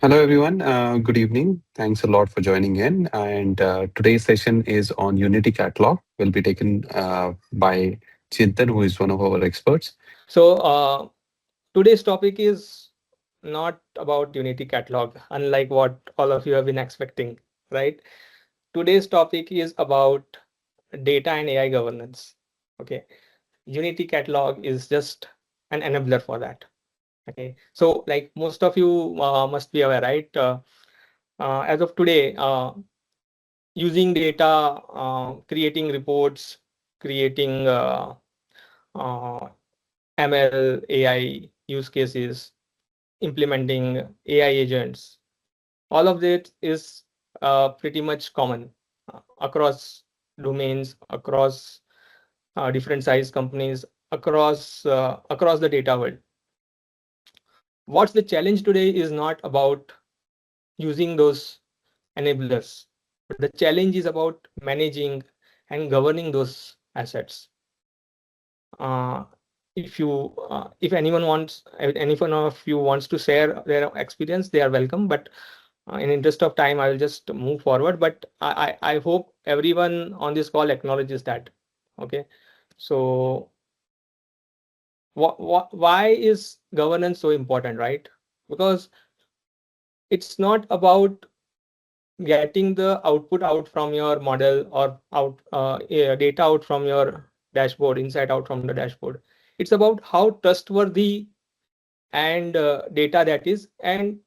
Hello, everyone. Good evening. Thanks a lot for joining in. And today's session is on Unity Catalog. Will be taken by Chintan, who is one of our experts. So today's topic is not about Unity Catalog, unlike what all of you have been expecting, right? Today's topic is about data and AI governance. Okay, Unity Catalog is just an enabler for that. Okay, so like most of you must be aware, right? As of today, using data, creating reports, creating uh, ML, AI use cases, implementing AI agents. All of that is pretty much common across domains, across different size companies, across the data world. What's the challenge today is not about using those enablers, but the challenge is about managing and governing those assets. Uh, if anyone wants, anyone of you wants to share their experience, they are welcome. But in interest of time, I will just move forward. But I hope everyone on this call acknowledges that. Okay, so why is governance so important, right? Because it's not about getting the output out from your model or data out from your dashboard, insight out from the dashboard. It's about how trustworthy and data that is, and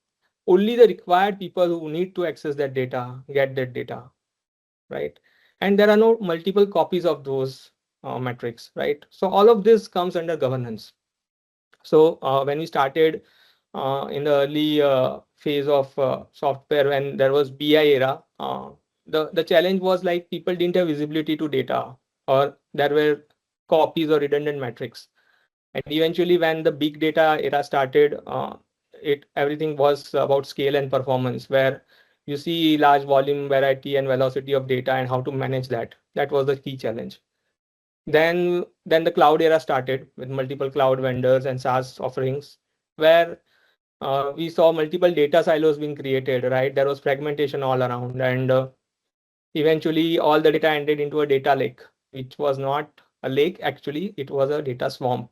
only the required people who need to access that data get that data, right? And there are no multiple copies of those metrics, right? So all of this comes under governance. So when we started in the early phase of software, when there was BI era, the challenge was like people didn't have visibility to data, or there were copies or redundant metrics. And eventually, when the big data era started, it everything was about scale and performance, where you see large volume, variety, and velocity of data, and how to manage that. That was the key challenge. Then the cloud era started with multiple cloud vendors and SaaS offerings, where we saw multiple data silos being created. Right, there was fragmentation all around, and eventually all the data ended into a data lake, which was not a lake. Actually, it was a data swamp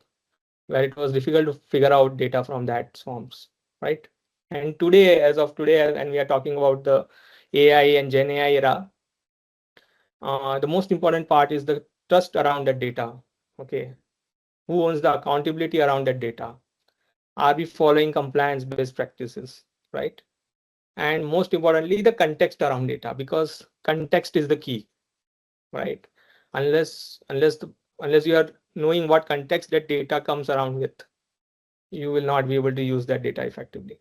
where it was difficult to figure out data from that swamps, right? And today, as of today, and we are talking about the AI and Gen AI era, the most important part is the trust around that data. Okay, who owns the accountability around that data? Are we following compliance best practices, right? And most importantly, the context around data, because context is the key, right? Unless you are knowing what context that data comes around with, you will not be able to use that data effectively,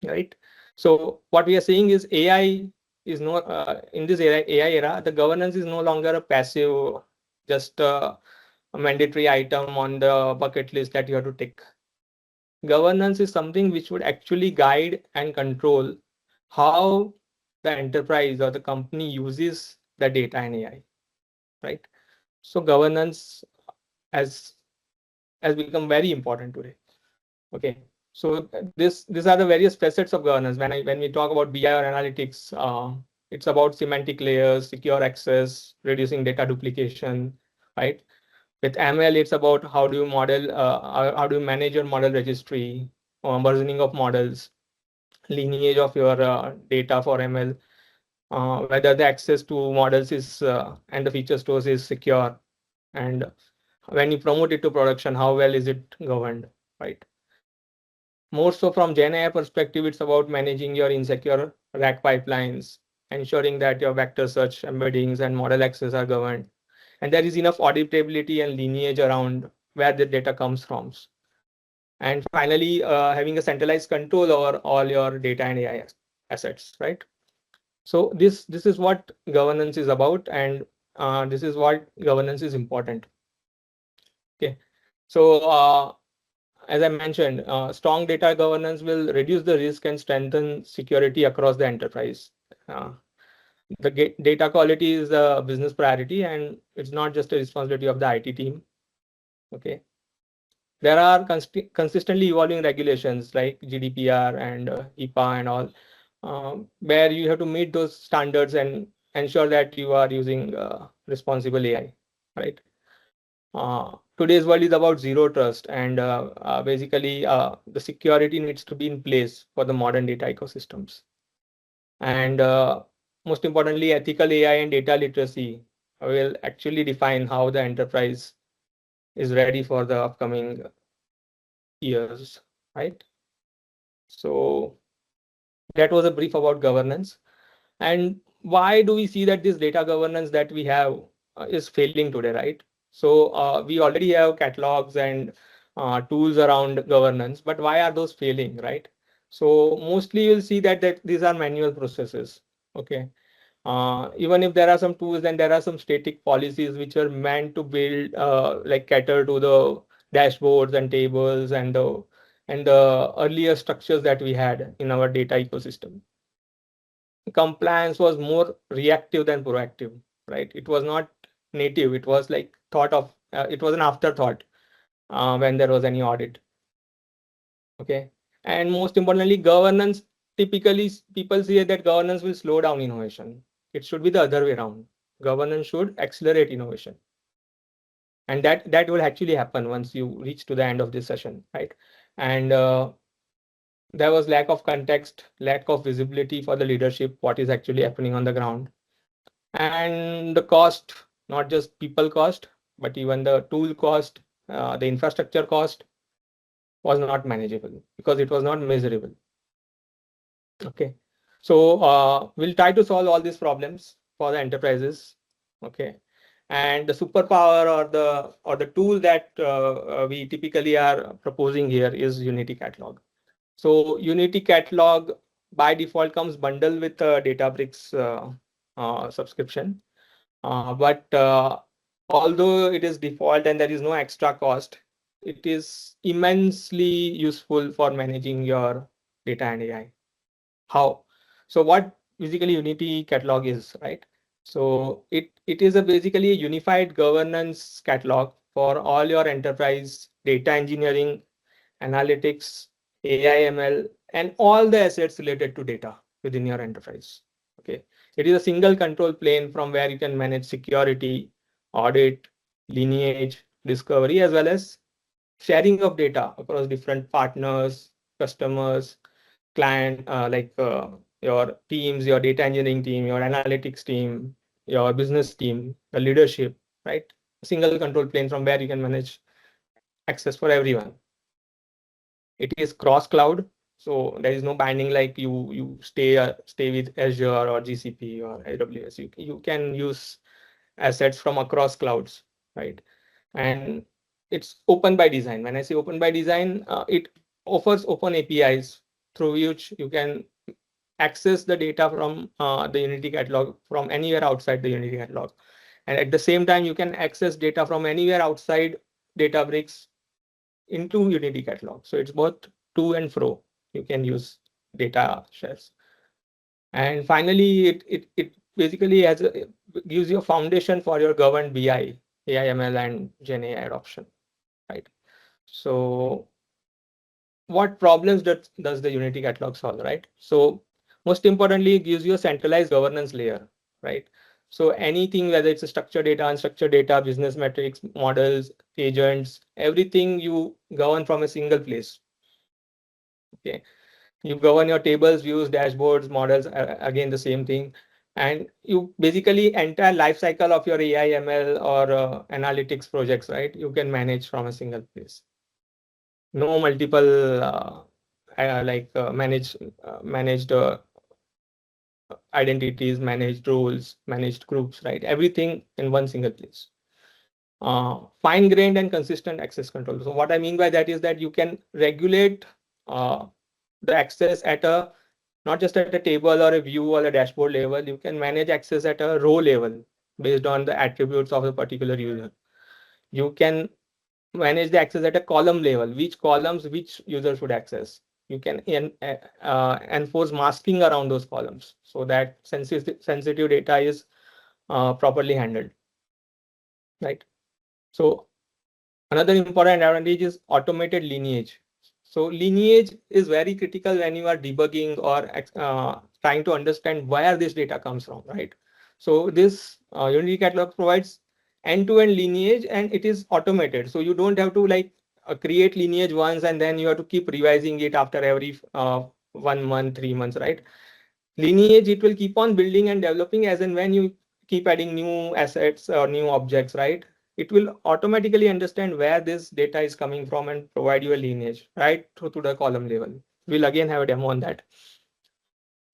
right? So what we are saying is AI is no in this AI era, the governance is no longer a passive, just a mandatory item on the bucket list that you have to tick. Governance is something which would actually guide and control how the enterprise or the company uses the data and AI, right? So governance has has become very important today. Okay, so these are the various facets of governance. When we talk about BI or analytics, it's about semantic layers, secure access, reducing data duplication, right? With ML, it's about how do you model, how do you manage your model registry, versioning of models, lineage of your data for ML, whether the access to models is and the feature stores is secure, and when you promote it to production, how well is it governed, right? More so from Gen AI perspective, it's about managing your insecure rack pipelines, ensuring that your vector search embeddings and model access are governed, and there is enough auditability and lineage around where the data comes from. And finally, having a centralized control over all your data and AI assets, right? So this is what governance is about, and this is what governance is important. Okay, so as I mentioned, strong data governance will reduce the risk and strengthen security across the enterprise. Uh, the data quality is a business priority, and it's not just a responsibility of the IT team. Okay. there are consistently evolving regulations like GDPR and HIPAA and all, where you have to meet those standards and ensure that you are using responsible AI, right? Today's world is about zero trust, and basically the security needs to be in place for the modern data ecosystems. And most importantly, ethical AI and data literacy will actually define how the enterprise is ready for the upcoming years, right? So that was a brief about governance. And why do we see that this data governance that we have is failing today, right? So we already have catalogs and tools around governance, but why are those failing, right? So mostly you'll see that these are manual processes. Okay. Even if there are some tools and there are some static policies which are meant to build like cater to the dashboards and tables and the earlier structures that we had in our data ecosystem. Compliance was more reactive than proactive, right? It was not native. It was like thought of. It was an afterthought when there was any audit. Okay, and most importantly, governance. Typically, people say that governance will slow down innovation. It should be the other way around. Governance should accelerate innovation, and that will actually happen once you reach to the end of this session, right? And there was lack of context, lack of visibility for the leadership, what is actually happening on the ground, and the cost, not just people cost, but even the tool cost, the infrastructure cost was not manageable because it was not measurable. Okay, so we'll try to solve all these problems for the enterprises. Okay, and the superpower or the tool that we typically are proposing here is Unity Catalog. So Unity Catalog by default comes bundled with a Databricks subscription. But although it is default and there is no extra cost, it is immensely useful for managing your data and AI. How? So what basically Unity Catalog is, right? So it is a basically a unified governance catalog for all your enterprise data engineering, analytics, AI, ML, and all the assets related to data within your enterprise. Okay. It is a single control plane from where you can manage security, audit, lineage, discovery, as well as sharing of data across different partners, customers, client, your teams, your data engineering team, your analytics team, your business team, the leadership, right? A single control plane from where you can manage access for everyone. It is cross cloud, so there is no binding like you stay with Azure or GCP or AWS. You can use assets from across clouds, right? And it's open by design. When I say open by design, it offers open APIs through which you can access the data from the Unity catalog from anywhere outside the Unity catalog, and at the same time you can access data from anywhere outside Databricks into Unity catalog. So it's both to and fro. You can use data shares. And finally, it basically gives you a foundation for your governed BI, AI/ML, and Gen AI adoption, right? So what problems does the Unity catalog solve, right? So most importantly, it gives you a centralized governance layer, right? So anything, whether it's a structured data, unstructured data, business metrics, models, agents, everything you govern from a single place. Okay, you govern your tables, views, dashboards, models, again the same thing, and you basically entire life cycle of your AI, ML, or analytics projects, right? You can manage from a single place. No multiple managed identities, managed roles, managed groups, right? Everything in one single place. Fine-grained and consistent access control. So what I mean by that is that you can regulate the access at a not just at a table or a view or a dashboard level. You can manage access at a row level based on the attributes of a particular user. You can manage the access at a column level, which columns which user should access. You can enforce masking around those columns so that sensitive data is properly handled, right? So Another important advantage is automated lineage. So lineage is very critical when you are debugging or trying to understand where this data comes from, right? So this Unity Catalog provides end-to-end lineage, and it is automated. So you don't have to like create lineage once and then you have to keep revising it after every 1 month, 3 months, right? Lineage, it will keep on building and developing as and when you keep adding new assets or new objects, right? It will automatically understand where this data is coming from and provide you a lineage right through to the column level. We'll again have a demo on that.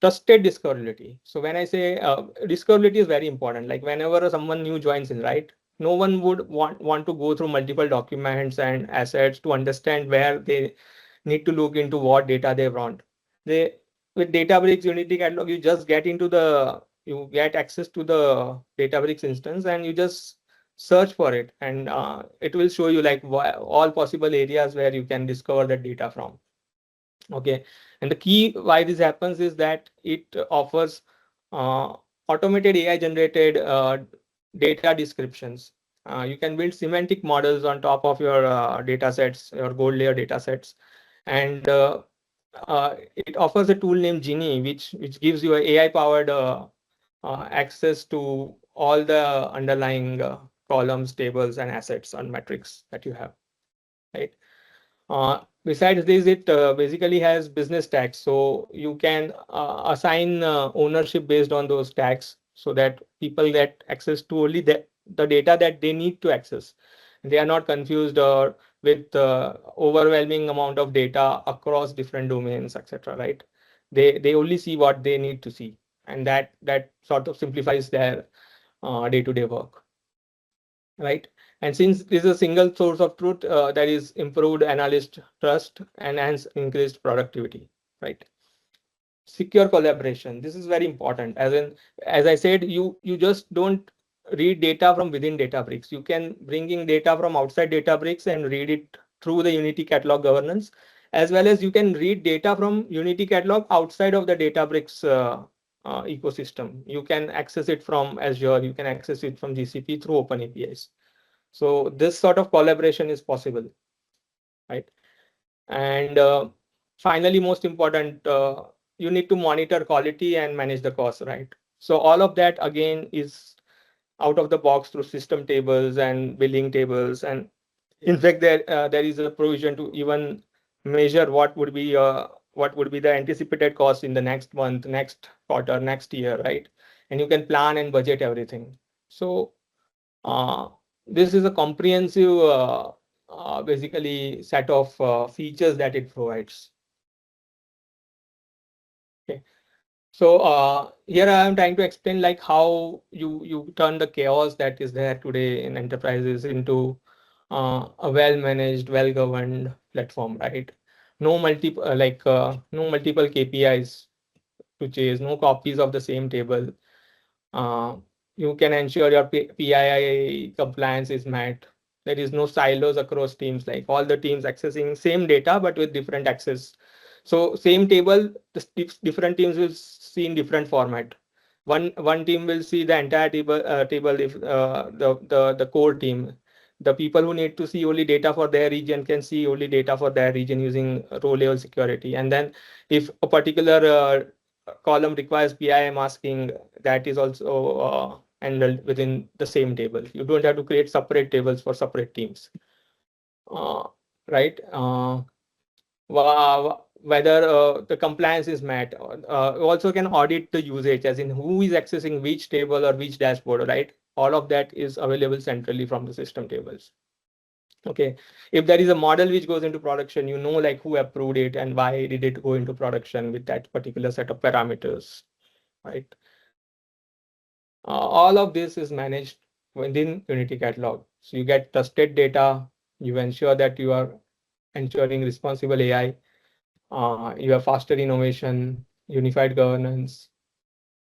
Trusted discoverability. So when I say discoverability is very important, like whenever someone new joins in, right? No one would want to go through multiple documents and assets to understand where they need to look into what data they want. They with Databricks Unity Catalog, you just get into you get access to the Databricks instance and you just search for it, and it will show you like all possible areas where you can discover that data from. Okay, and the key why this happens is that it offers uh, automated AI generated data descriptions. You can build semantic models on top of your data sets, your gold layer data sets, and it offers a tool named Genie, which gives you a AI powered access to all the underlying columns, tables, and assets and metrics that you have, right? Besides this, it basically has business tags. So you can assign ownership based on those tags so that people get access to only the data that they need to access. They are not confused or with overwhelming amount of data across different domains, etc. Right? They only see what they need to see, and that sort of simplifies their day-to-day work, right? And since this is a single source of truth, that is improved analyst trust and hence increased productivity, right? Secure collaboration. This is very important. As I said, you just don't read data from within Databricks. You can bring in data from outside Databricks and read it through the Unity Catalog governance, as well as you can read data from Unity Catalog outside of the Databricks ecosystem. You can access it from Azure. You can access it from GCP through open APIs. So this sort of collaboration is possible, right? And finally, most important, you need to monitor quality and manage the cost, right? So all of that again is out of the box through system tables and billing tables. And in fact, there is a provision to even measure what would be the anticipated cost in the next month, next quarter, next year, right? And you can plan and budget everything. So uh, this is a comprehensive, basically, set of features that it provides. Okay. So here I am trying to explain like how you turn the chaos that is there today in enterprises into a well-managed, well-governed platform, right? No multiple KPIs to chase, no copies of the same table. Uh, you can ensure your PII compliance is met. There is no silos across teams, like all the teams accessing same data but with different access. So same table, different teams will see in different format. One team will see the entire table if the core team. The people who need to see only data for their region can see only data for their region using row level security. And then if a particular column requires PIM masking, that is also handled within the same table. You don't have to create separate tables for separate teams, uh, right? Whether the compliance is met. Also can audit the usage, as in who is accessing which table or which dashboard, right? All of that is available centrally from the system tables. Okay, if there is a model which goes into production, you know like who approved it and why did it go into production with that particular set of parameters, right? All of this is managed within Unity Catalog. So you get trusted data, you ensure that you are ensuring responsible AI, you have faster innovation, unified governance,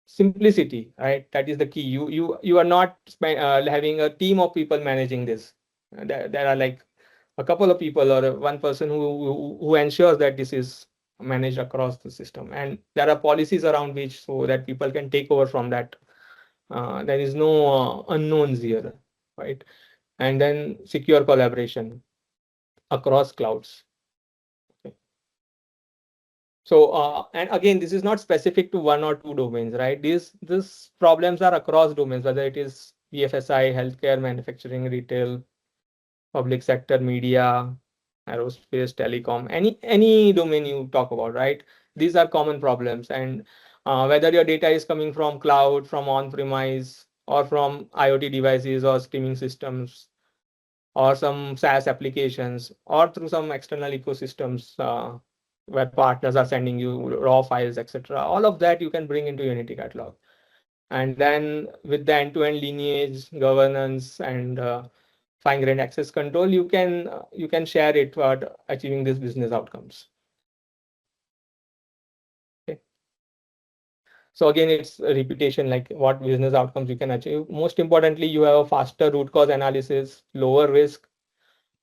simplicity, right? That is the key. You are not having a team of people managing this. There are like a couple of people or one person who ensures that this is managed across the system, and there are policies around which so that people can take over from that. There is no unknowns here, right? and then secure collaboration across clouds. Okay. So, and again, this is not specific to one or two domains, right? These problems are across domains, whether it is BFSI, healthcare, manufacturing, retail, public sector, media, aerospace, telecom, any domain you talk about, right? These are common problems, and whether your data is coming from cloud, from on-premise, or from IoT devices or streaming systems, or some SaaS applications, or through some external ecosystems where partners are sending you raw files, etc. All of that you can bring into Unity Catalog. And then with the end-to-end lineage, governance, and fine-grained access control, you can share it toward achieving these business outcomes. Okay. So again, it's a repetition, like what business outcomes you can achieve. Most importantly, you have a faster root cause analysis, lower risk,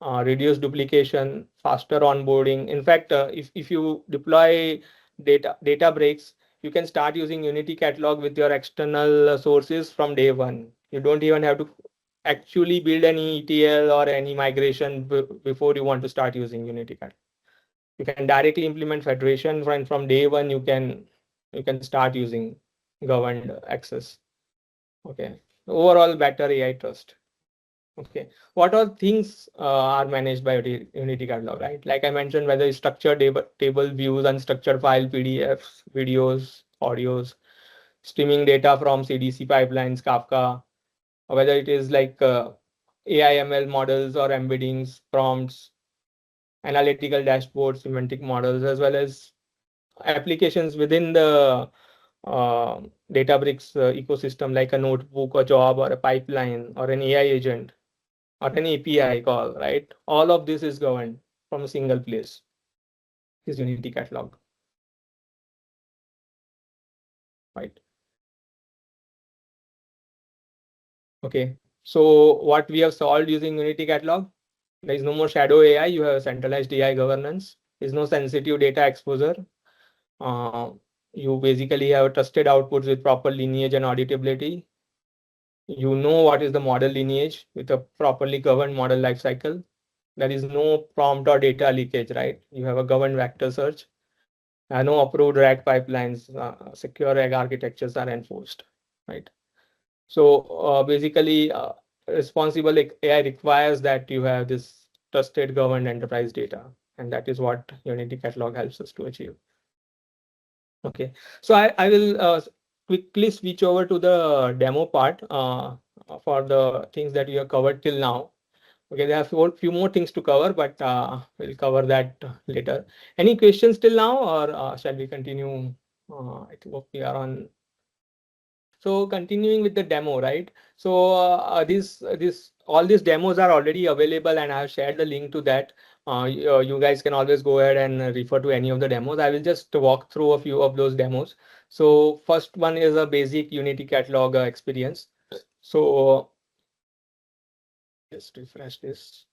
reduce duplication, faster onboarding. In fact, if you deploy Databricks, you can start using Unity Catalog with your external sources from day one. You don't even have to actually build any ETL or any migration before you want to start using Unity Catalog. You can directly implement federation from day one. You can start using governed access. Okay. Overall, better AI trust. Okay, what all things are managed by Unity Catalog, right? Like I mentioned, whether it's structured table views, unstructured file, PDFs, videos, audios, streaming data from CDC pipelines, Kafka, or whether it is like AI ML models or embeddings, prompts, analytical dashboards, semantic models, as well as applications within the uh, Databricks ecosystem, like a notebook, a job, or a pipeline, or an AI agent, or an API call, right? All of this is governed from a single place, is Unity Catalog, right? Okay. So what we have solved using Unity Catalog, there is no more shadow AI. You have centralized AI governance. There's no sensitive data exposure. Uh, you basically have trusted outputs with proper lineage and auditability. You know what is the model lineage with a properly governed model lifecycle. There is no prompt or data leakage, right? You have a governed vector search. No approved RAG pipelines, secure RAG architectures are enforced, right? So basically, responsible AI requires that you have this trusted governed enterprise data, and that is what Unity Catalog helps us to achieve. Okay, so I will quickly switch over to the demo part for the things that you have covered till now. Okay, there are few more things to cover, but we'll cover that later. Any questions till now, or shall we continue? I think we are on. So continuing with the demo, right? So this all these demos are already available, and I have shared the link to that. You guys can always go ahead and refer to any of the demos. I will just walk through a few of those demos. So first one is a basic Unity Catalog experience. So just refresh this.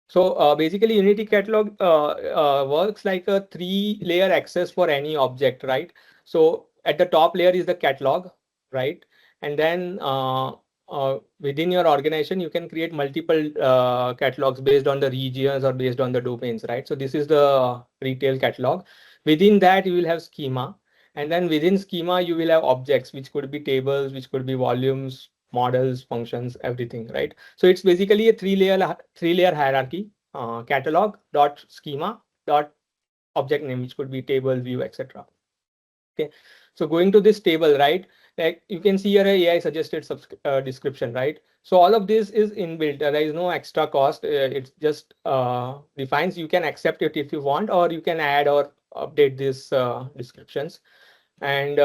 So basically, Unity Catalog works like a three-layer access for any object, right? So at the top layer is the catalog, right? And then within your organization, you can create multiple catalogs based on the regions or based on the domains, right? So this is the retail catalog. Within that, you will have schema. And then within schema, you will have objects, which could be tables, which could be volumes, models, functions, everything, right? So it's basically a three layer hierarchy, catalog dot schema dot object name, which could be table, view, etc. Okay, so going to this table, right? Like you can see here a AI suggested description, right? So all of this is inbuilt. There is no extra cost. It just defines. You can accept it if you want, or you can add or update these descriptions. And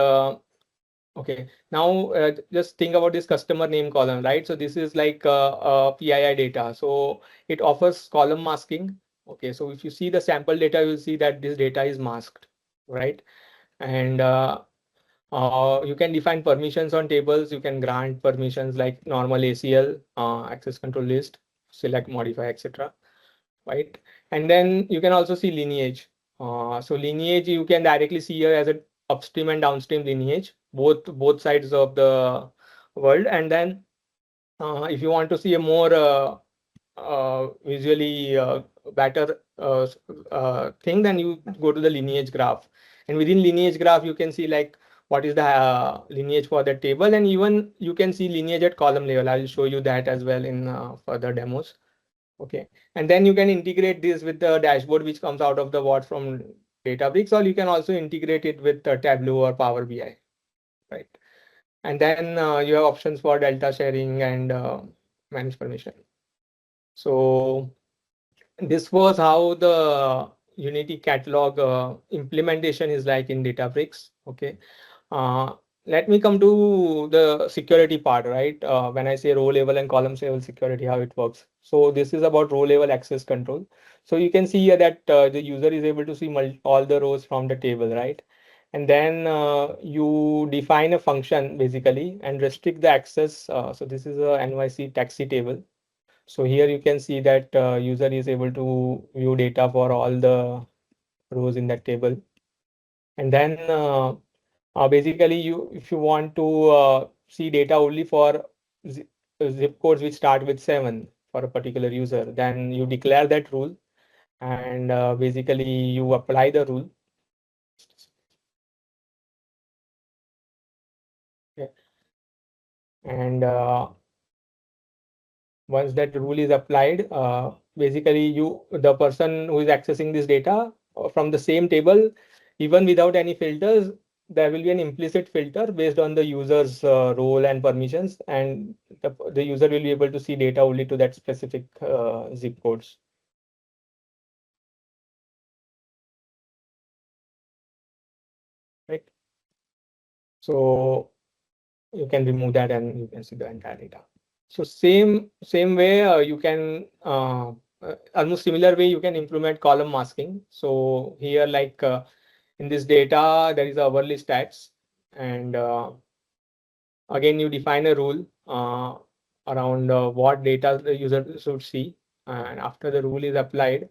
okay, now just think about this customer name column, right? So this is like PII data. So it offers column masking. Okay, so if you see the sample data, you'll see that this data is masked, right? And you can define permissions on tables. You can grant permissions like normal ACL, access control list, select, modify, etc. Right? And then you can also see lineage. So lineage you can directly see here as an upstream and downstream lineage, both sides of the world. And then If you want to see a more visually better thing, then you go to the lineage graph. And within lineage graph, you can see like what is the lineage for the table, and even you can see lineage at column level. I will show you that as well in further demos. Okay, and then you can integrate this with the dashboard which comes out of the what from Databricks, or you can also integrate it with Tableau or Power BI, right? And then you have options for delta sharing and manage permission. So this was how the Unity catalog implementation is like in Databricks. Okay. Uh, Let me come to the security part, right? When I say row level and column level security, how it works. So this is about row level access control. So you can see here that the user is able to see all the rows from the table, right? And then you define a function basically and restrict the access. So this is a NYC taxi table. So here you can see that user is able to view data for all the rows in that table. And then basically you if you want to see data only for zip codes which start with 7 for a particular user, then you declare that rule and basically you apply the rule. Okay. And once that rule is applied, basically the person who is accessing this data from the same table, even without any filters, there will be an implicit filter based on the user's role and permissions, and the user will be able to see data only to that specific zip codes. Right. So you can remove that and you can see the entire data. So same way you can almost similar way you can implement column masking. So here like in this data there is a hourly stats, and again you define a rule around what data the user should see, and after the rule is applied,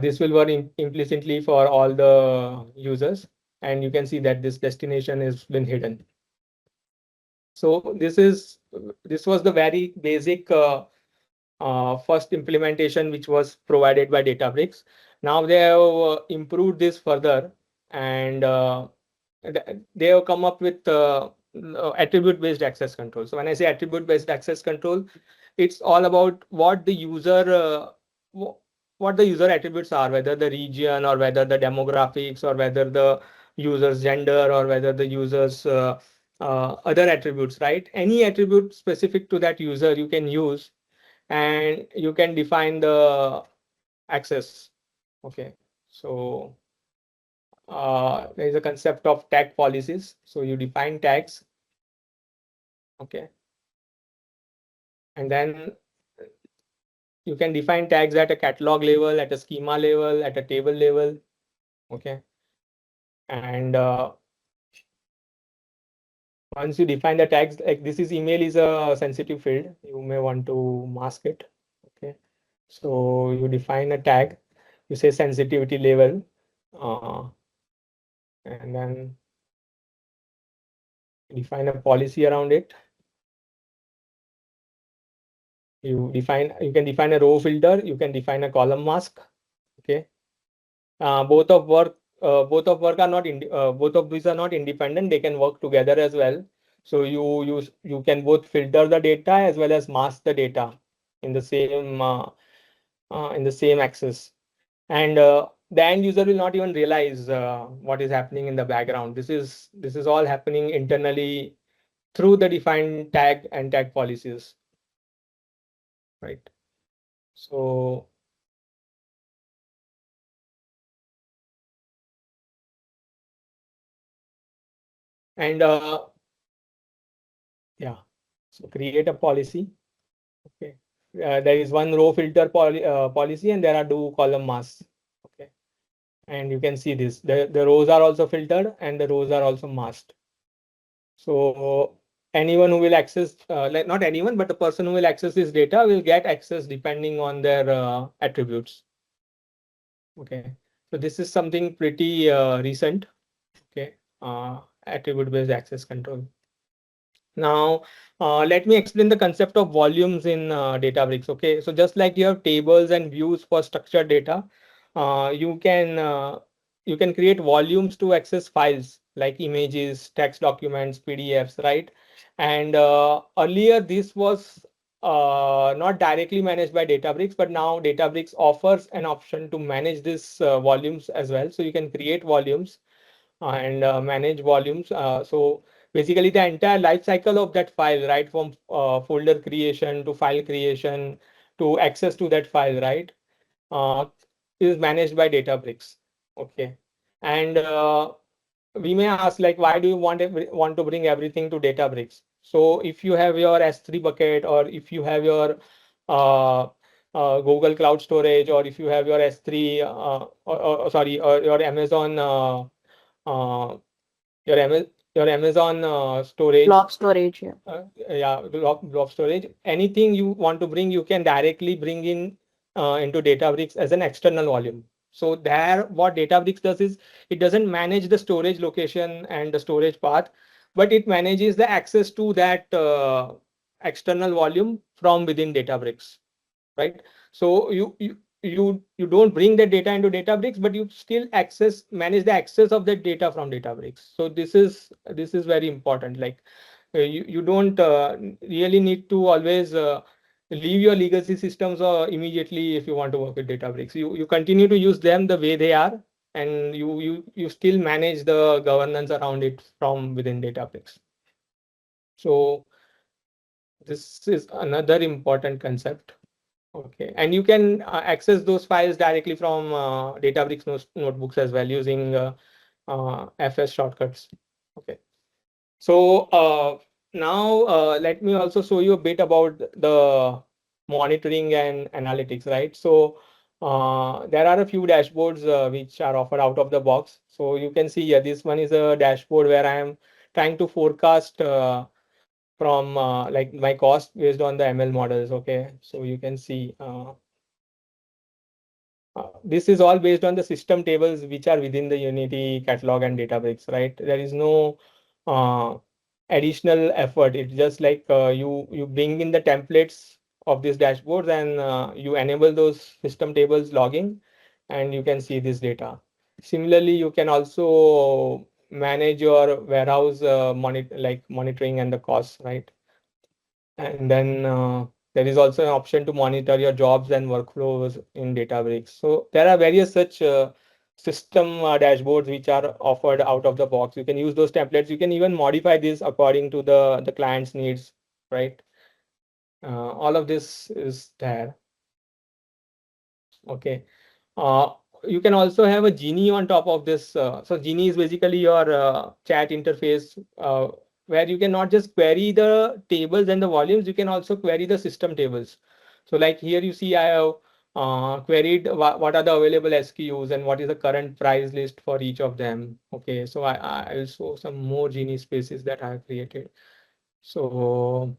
this will work implicitly for all the users, and you can see that this destination has been hidden. So this was the very basic first implementation which was provided by Databricks. Now they have improved this further, and they have come up with attribute-based access control. So when I say attribute-based access control, it's all about what the user attributes are, whether the region or whether the demographics or whether the user's gender or whether the user's other attributes, right? Any attribute specific to that user you can use, and you can define the access. Okay. So there is a concept of tag policies. So you define tags. Okay. And then you can define tags at a catalog level, at a schema level, at a table level. Okay. And once you define the tags, like this is email is a sensitive field, you may want to mask it. Okay. So you define a tag, you say sensitivity level, and then define a policy around it. You can define a row filter, you can define a column mask. Okay. Both of are not both of these are not independent, they can work together as well. So you can both filter the data as well as mask the data in the same access, and the end user will not even realize what is happening in the background. This is all happening internally through the defined tag and tag policies, right? So and yeah, so create a policy. Okay. There is one row filter policy and there are two column masks. Okay. And you can see this. The rows are also filtered and the rows are also masked. So anyone who will access, like not anyone, but the person who will access this data will get access depending on their attributes. Okay. So this is something pretty recent. Okay. Attribute based access control. Now, let me explain the concept of volumes in Databricks. Okay, so just like you have tables and views for structured data, uh, you can uh, you can create volumes to access files like images, text documents, PDFs, right? And earlier this was not directly managed by Databricks, but now Databricks offers an option to manage this volumes as well. So you can create volumes and manage volumes. So basically the entire life cycle of that file, right, from folder creation to file creation to access to that file, right, uh, is managed by Databricks. Okay. And we may ask, like, why do you want to bring everything to Databricks? So if you have your S3 bucket, or if you have your uh, Google Cloud Storage, or if you have your S3, sorry, or your Amazon uh, your Amazon storage, Blob storage, yeah. yeah, blob storage. Anything you want to bring, you can directly bring in into Databricks as an external volume. So there, what Databricks does is it doesn't manage the storage location and the storage path, but it manages the access to that external volume from within Databricks, right? So you don't bring the data into Databricks, but you still manage the access of that data from Databricks. So this is very important. Like you don't really need to always leave your legacy systems immediately if you want to work with Databricks. You continue to use them the way they are, and you still manage the governance around it from within Databricks. So this is another important concept. Okay, and you can access those files directly from Databricks notebooks as well using FS shortcuts. Okay, so now let me also show you a bit about the monitoring and analytics, right? So there are a few dashboards which are offered out of the box. So you can see here, this one is a dashboard where I am trying to forecast from like my cost based on the ML models. Okay, so you can see. This is all based on the system tables which are within the Unity catalog and Databricks, right? There is no uh, additional effort. It's just like you bring in the templates of these dashboards, and you enable those system tables logging, and you can see this data. Similarly, you can also manage your warehouse monitoring and the costs, right? And then there is also an option to monitor your jobs and workflows in Databricks. So there are various such system dashboards which are offered out of the box. You can use those templates. You can even modify this according to the client's needs, right? All of this is there. Okay. Uh, you can also have a Genie on top of this. So Genie is basically your chat interface where you can not just query the tables and the volumes, you can also query the system tables. So like here you see I have queried what are the available SKUs and what is the current price list for each of them. Okay, so I will show some more Genie spaces that I have created. So,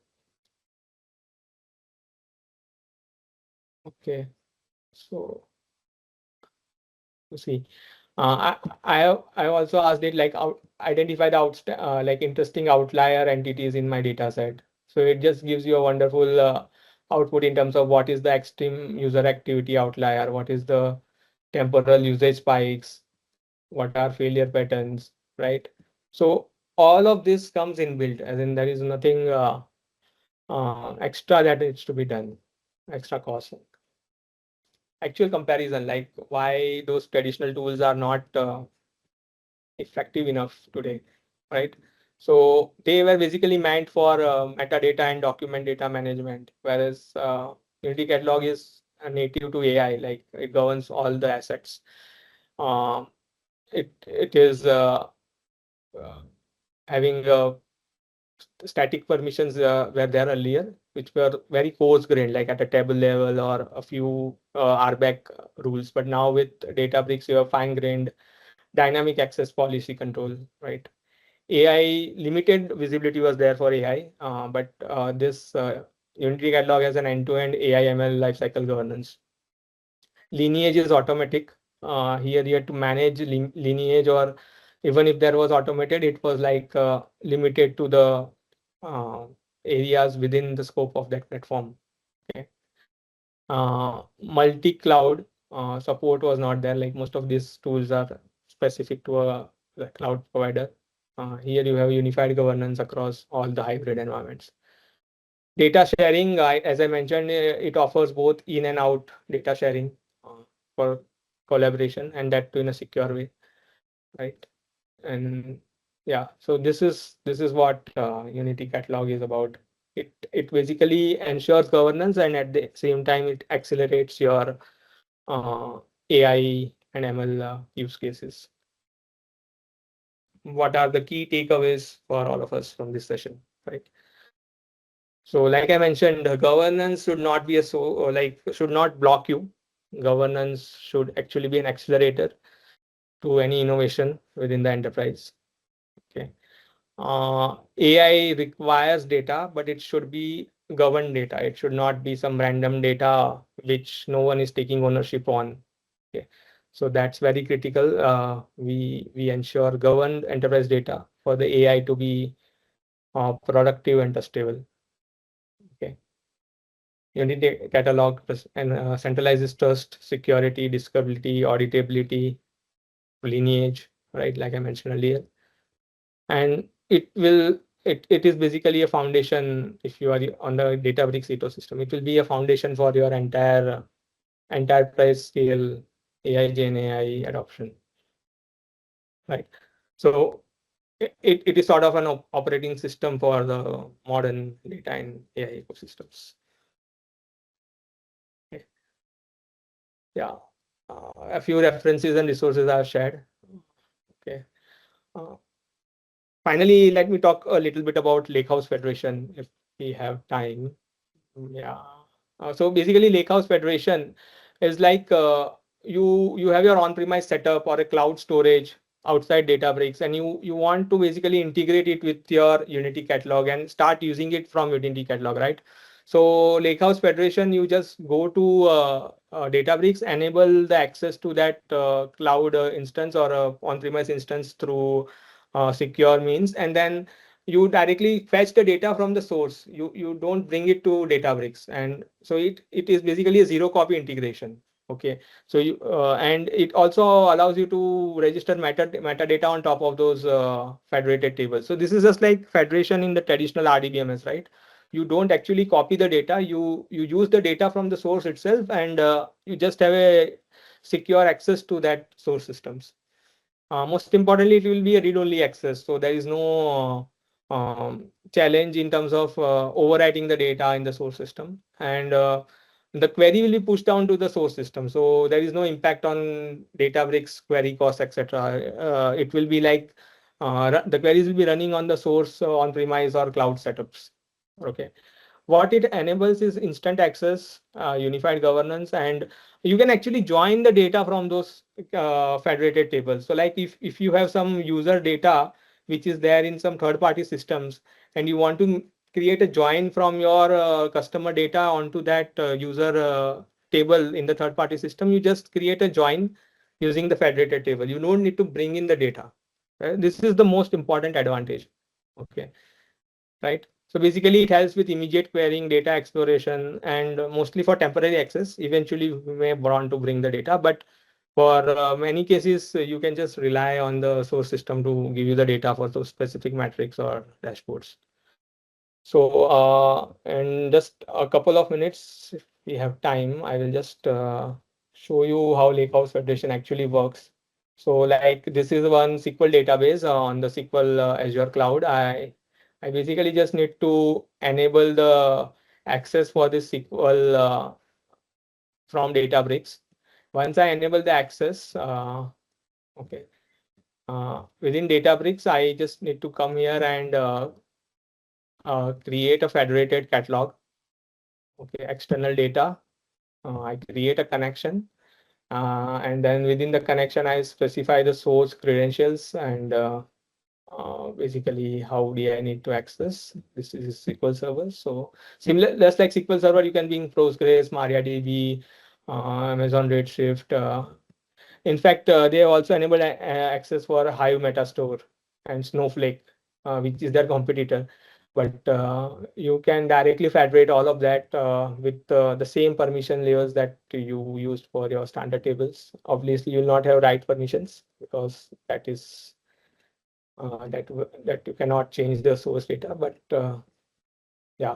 okay, so you see. I also asked it like identify the like interesting outlier entities in my data set. So it just gives you a wonderful output in terms of what is the extreme user activity outlier, what is the temporal usage spikes, what are failure patterns, right? So all of this comes inbuilt, as in there is nothing extra that needs to be done, extra cost. Actual comparison, like why those traditional tools are not effective enough today, right? So they were basically meant for metadata and document data management, whereas Unity Catalog is native to AI, like it governs all the assets. Uh, it is uh, having static permissions were there earlier, which were very coarse grained, like at a table level or a few RBAC rules. But now with Databricks, you have fine grained dynamic access policy control, right? AI limited visibility was there for AI, but this Unity Catalog has an end-to-end AI ML lifecycle governance. Lineage is automatic. Here you have to manage lineage, or even if there was automated, it was like limited to the uh, areas within the scope of that platform. Okay. Multi-cloud support was not there. Like most of these tools are specific to the cloud provider. Here you have unified governance across all the hybrid environments. Data sharing, as I mentioned, it offers both in and out data sharing for collaboration, and that too in a secure way, right? And yeah, so this is what Unity Catalog is about. It basically ensures governance, and at the same time it accelerates your AI and ML use cases. What are the key takeaways for all of us from this session, right? So, like I mentioned, governance should not be a should not block you. Governance should actually be an accelerator to any innovation within the enterprise. Okay. AI requires data, but it should be governed data. It should not be some random data which no one is taking ownership on. Okay. So that's very critical. We ensure governed enterprise data for the AI to be productive and trustable. Okay. Unity Catalog and centralizes trust, security, discoverability, auditability, lineage, right? Like I mentioned earlier. And it is basically a foundation. If you are on the Databricks ecosystem, it will be a foundation for your entire enterprise scale AI Gen AI adoption, right? So it is sort of an operating system for the modern data and AI ecosystems. Okay. Yeah, a few references and resources are shared. Okay. uh, Finally, let me talk a little bit about Lakehouse Federation if we have time. Yeah. So basically, Lakehouse Federation is like you have your on-premise setup or a cloud storage outside Databricks, and you want to basically integrate it with your Unity catalog and start using it from Unity catalog, right? So Lakehouse Federation, you just go to Databricks, enable the access to that cloud instance or on-premise instance through secure means, and then you directly fetch the data from the source. You don't bring it to Databricks, and so it is basically a zero copy integration. Okay, so you and it also allows you to register metadata on top of those federated tables. So this is just like federation in the traditional RDBMS, right? You don't actually copy the data. You use the data from the source itself, and you just have a secure access to that source systems. Most importantly, it will be a read-only access, so there is no challenge in terms of overwriting the data in the source system, and the query will be pushed down to the source system. So there is no impact on Databricks query costs, etc. It will be like the queries will be running on the source on-premise or cloud setups. Okay. What it enables is instant access, unified governance, and you can actually join the data from those federated tables. So like if you have some user data which is there in some third party systems, and you want to create a join from your customer data onto that user table in the third party system, you just create a join using the federated table. You don't need to bring in the data. Right? This is the most important advantage. Okay, right? So basically, it helps with immediate querying, data exploration, and mostly for temporary access. Eventually, we may want to bring the data, but for many cases, you can just rely on the source system to give you the data for those specific metrics or dashboards. So, in just a couple of minutes, if we have time, I will just show you how Lakehouse Federation actually works. So, like this is one SQL database on the SQL Azure cloud. I basically just need to enable the access for this SQL from Databricks. Once I enable the access, okay, within Databricks, I just need to come here and create a federated catalog. Okay, external data. I create a connection, and then within the connection, I specify the source credentials and basically how do I need to access. This is SQL Server. So similar, just like SQL Server, you can bring Postgres, MariaDB, Amazon Redshift. In fact, they also enable access for Hive Metastore and Snowflake, which is their competitor. But you can directly federate all of that with the same permission layers that you used for your standard tables. Obviously, you'll not have write permissions because that is that you cannot change the source data. But yeah,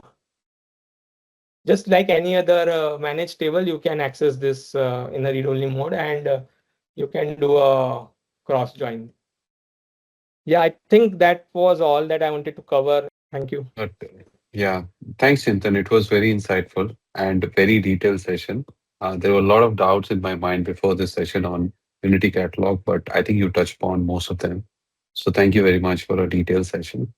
just like any other managed table, you can access this in a read-only mode, and you can do a cross join. Yeah, I think that was all that I wanted to cover. Thank you. But yeah, thanks, Chintan. It was very insightful and a very detailed session. There were a lot of doubts in my mind before this session on Unity Catalog, but I think you touched upon most of them. So thank you very much for a detailed session.